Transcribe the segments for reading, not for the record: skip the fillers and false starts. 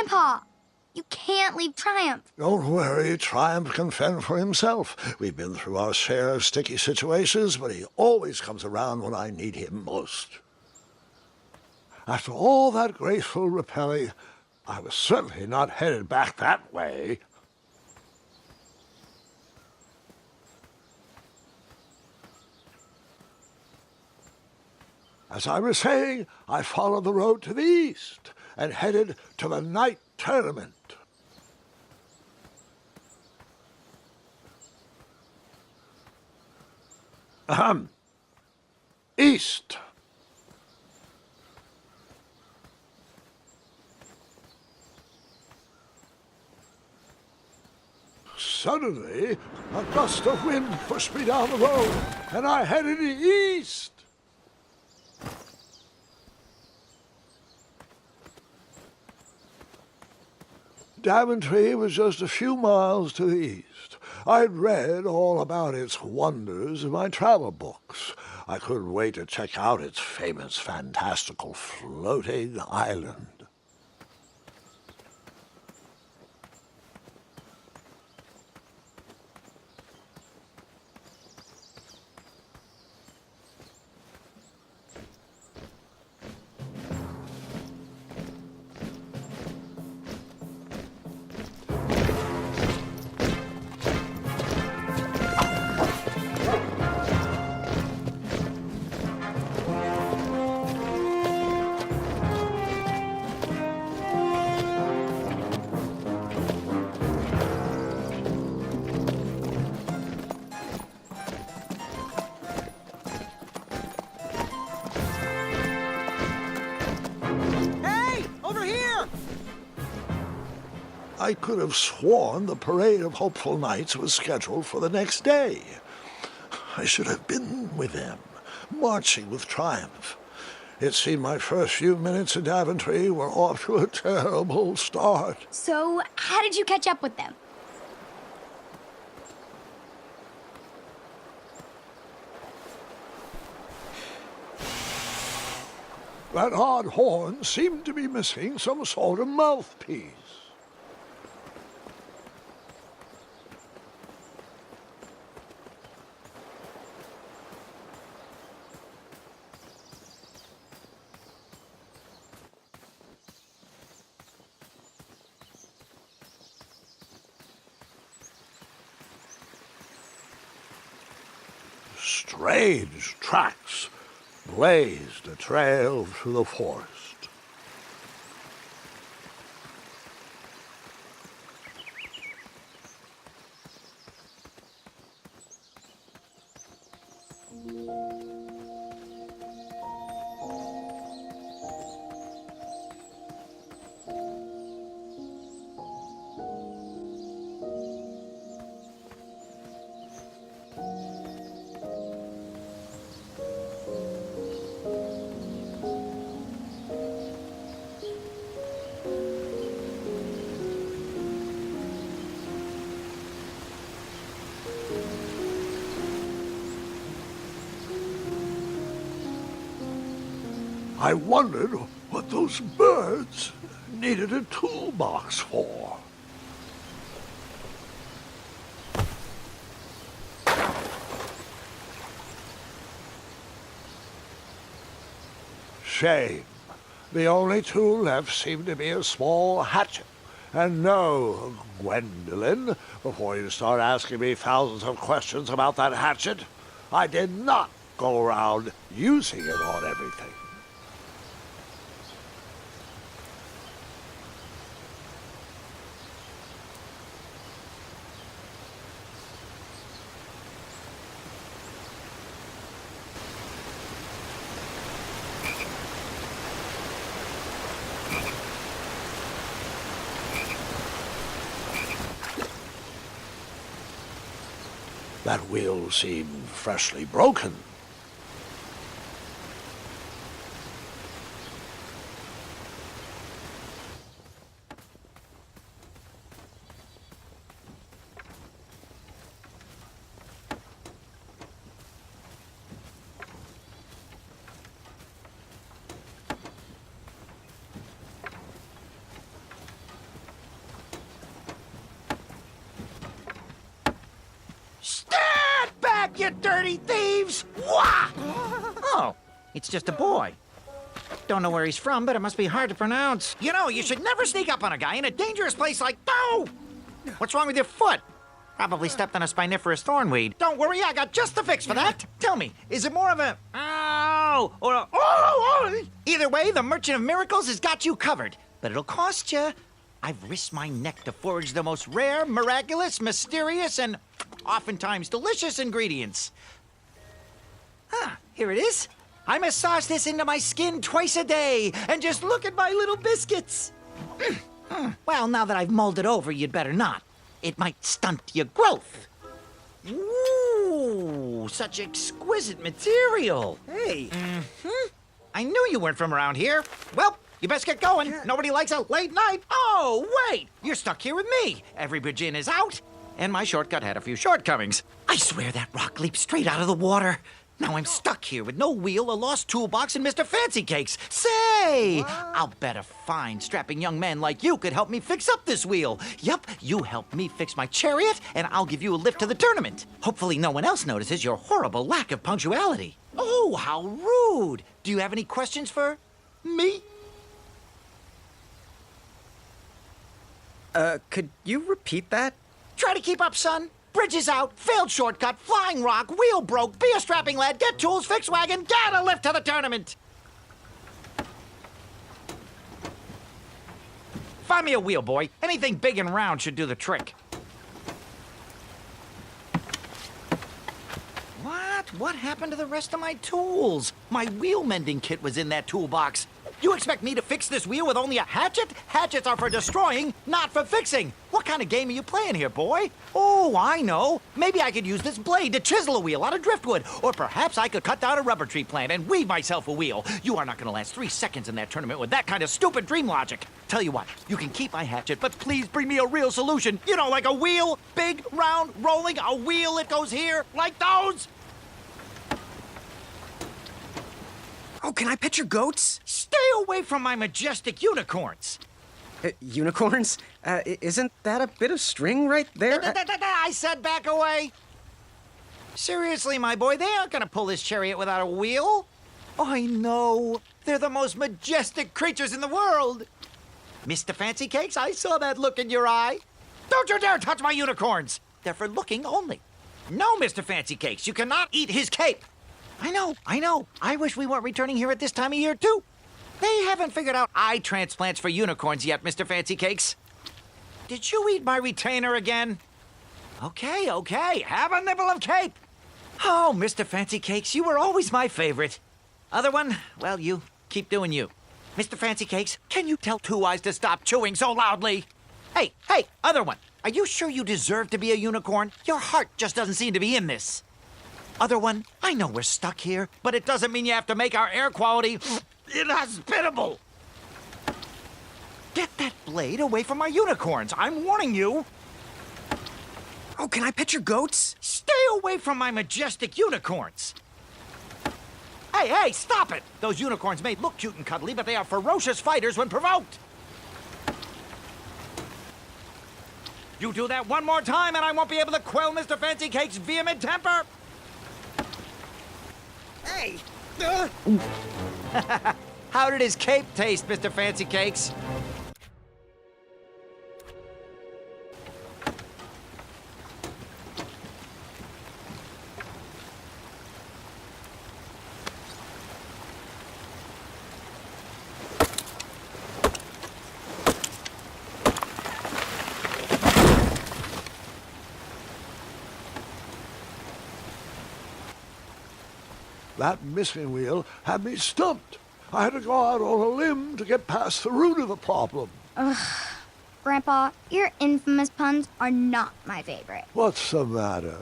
Grandpa, you can't leave Triumph. Don't worry, Triumph can fend for himself. We've been through our share of sticky situations, but he always comes around when I need him most. After all that graceful rappelling, I was certainly not headed back that way. As I was saying, I followed the road to the east and headed to the night tournament. East. Suddenly, a gust of wind pushed me down the road, and I headed east. Daventry was just a few miles to the east. I'd read all about its wonders in my travel books. I couldn't wait to check out its famous, fantastical floating island. I could have sworn the Parade of Hopeful Knights was scheduled for the next day. I should have been with them, marching with Triumph. It seemed my first few minutes in Daventry were off to a terrible start. So, how did you catch up with them? That odd horn seemed to be missing some sort of mouthpiece. Strange tracks blazed a trail through the forest. I wondered what those birds needed a toolbox for. Shame. The only tool left seemed to be a small hatchet. And no, Gwendolyn, before you start asking me thousands of questions about that hatchet, I did not go around using it on everything. That wheel seemed freshly broken. you dirty thieves! Wah! Oh, it's just a boy. Don't know where he's from, but it must be hard to pronounce. You know, you should never sneak up on a guy in a dangerous place like... No! What's wrong with your foot? Probably stepped on a spiniferous thornweed. Don't worry, I got just the fix for that. Tell me, is it more of a... Ow! Or a... Oh! Either way, the Merchant of Miracles has got you covered. But it'll cost you. I've risked my neck to forage the most rare, miraculous, mysterious, and oftentimes delicious ingredients. Ah, here it is. I massage this into my skin twice a day, and just look at my little biscuits. Well, now that I've mulled it over, you'd better not. It might stunt your growth. Ooh, such exquisite material. Hey. I knew you weren't from around here. Well, you best get going. Nobody likes a late night. Oh, wait, you're stuck here with me. Every bridge in is out, and my shortcut had a few shortcomings. I swear that rock leaped straight out of the water. Now I'm stuck here with no wheel, a lost toolbox, and Mr. Fancy Cakes. Say, I'll bet a fine, strapping young man like you could help me fix up this wheel. Yup, you help me fix my chariot, and I'll give you a lift to the tournament. Hopefully no one else notices your horrible lack of punctuality. Oh, how rude. Do you have any questions for me? Could you repeat that? Try to keep up, son. Bridge is out, failed shortcut, flying rock, wheel broke, be a strapping lad, get tools, fix wagon, get a lift to the tournament. Find me a wheel, boy. Anything big and round should do the trick. What happened to the rest of my tools? My wheel mending kit was in that toolbox. You expect me to fix this wheel with only a hatchet? Hatchets are for destroying, not for fixing. What kind of game are you playing here, boy? Oh, I know. Maybe I could use this blade to chisel a wheel out of driftwood. Or perhaps I could cut down a rubber tree plant and weave myself a wheel. You are not going to last 3 seconds in that tournament with that kind of stupid dream logic. Tell you what, you can keep my hatchet, but please bring me a real solution. You know, like a wheel, big, round, rolling, a wheel that goes here, like those. Oh, can I pet your goats? Stay away from my majestic unicorns. Unicorns? Isn't that a bit of string right there? I said back away. Seriously, my boy, they aren't gonna pull this chariot without a wheel. I know. They're the most majestic creatures in the world. Mr. Fancy Cakes, I saw that look in your eye. Don't you dare touch my unicorns. They're for looking only. No, Mr. Fancy Cakes, you cannot eat his cape. I know. I wish we weren't returning here at this time of year, too. They haven't figured out eye transplants for unicorns yet, Mr. Fancy Cakes. Did you eat my retainer again? Okay. Have a nibble of cape. Oh, Mr. Fancy Cakes, you were always my favorite. Other one, well, you keep doing you. Mr. Fancy Cakes, can you tell Two Eyes to stop chewing so loudly? Hey, other one, are you sure you deserve to be a unicorn? Your heart just doesn't seem to be in this. Other one, I know we're stuck here, but it doesn't mean you have to make our air quality inhospitable. Get that blade away from our unicorns. I'm warning you. Oh, can I pet your goats? Stay away from my majestic unicorns. Hey, stop it. Those unicorns may look cute and cuddly, but they are ferocious fighters when provoked. You do that one more time and I won't be able to quell Mr. Fancy Cake's vehement temper. Hey! How did his cape taste, Mr. Fancy Cakes? That missing wheel had me stumped. I had to go out on a limb to get past the root of the problem. Grandpa, your infamous puns are not my favorite. What's the matter?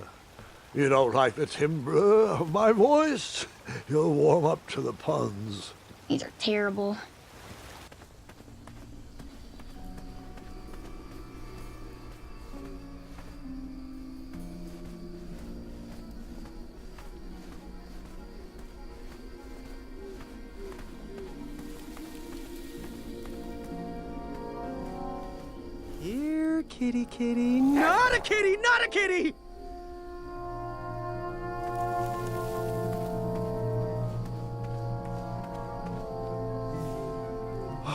You don't like the timbre of my voice? You'll warm up to the puns. These are terrible. Here, kitty. Not a kitty!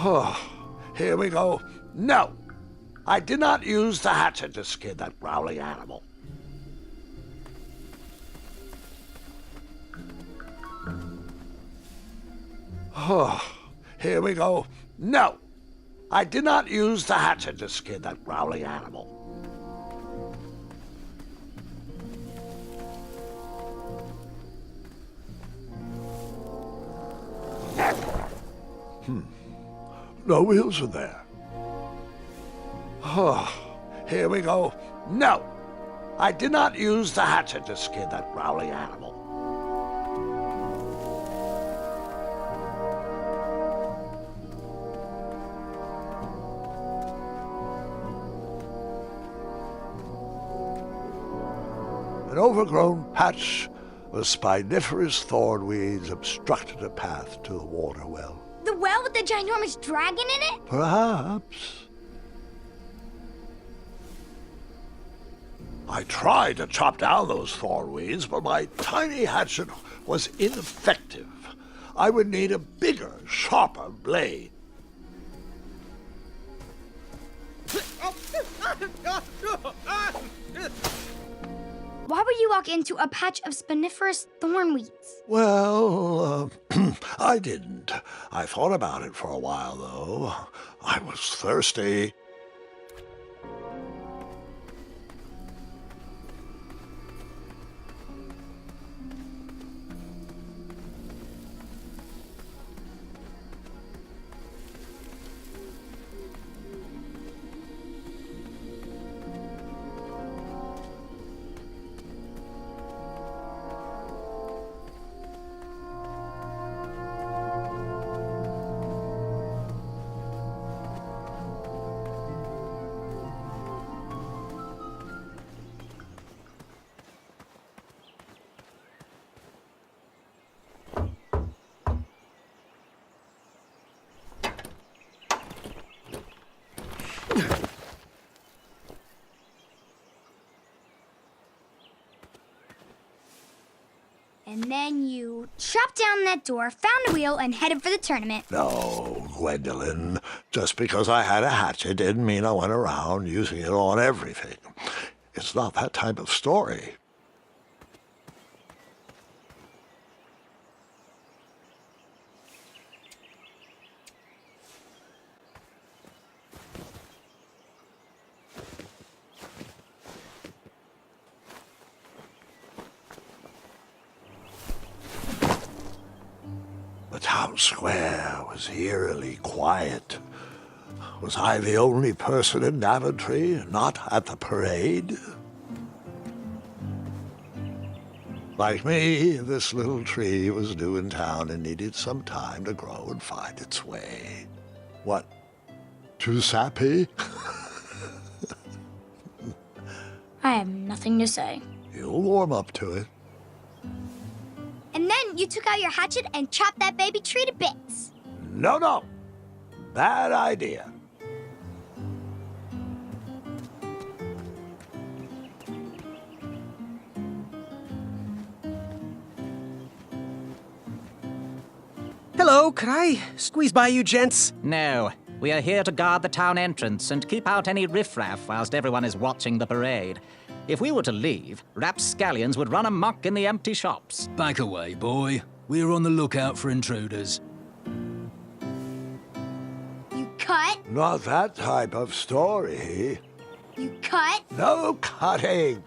Oh, here we go. No! I did not use the hatchet to skin that growling animal. Oh, here we go. No! I did not use the hatchet to skin that growling animal. No wheels in there. Oh, here we go. No! I did not use the hatchet to skin that growling animal. An overgrown patch of spiniferous thornweeds obstructed a path to the water well. The well with the ginormous dragon in it? Perhaps. I tried to chop down those thornweeds, but my tiny hatchet was ineffective. I would need a bigger, sharper blade. Why would you walk into a patch of spiniferous thornweeds? Well, I didn't. I thought about it for a while, though. I was thirsty. And then you chopped down that door, found a wheel, and headed for the tournament. No, Gwendolyn. Just because I had a hatchet didn't mean I went around using it on everything. It's not that type of story. The town square was eerily quiet. Was I the only person in Daventry not at the parade? Like me, this little tree was new in town and needed some time to grow and find its way. What? Too sappy? I have nothing to say. You'll warm up to it. And then you took out your hatchet and chopped that baby tree to bits. No, no. Bad idea. Hello, could I squeeze by you gents? No, we are here to guard the town entrance and keep out any riffraff whilst everyone is watching the parade. If we were to leave, rapscallions would run amok in the empty shops. Back away, boy. We're on the lookout for intruders. You cut, Not that type of story. you cut. No cutting.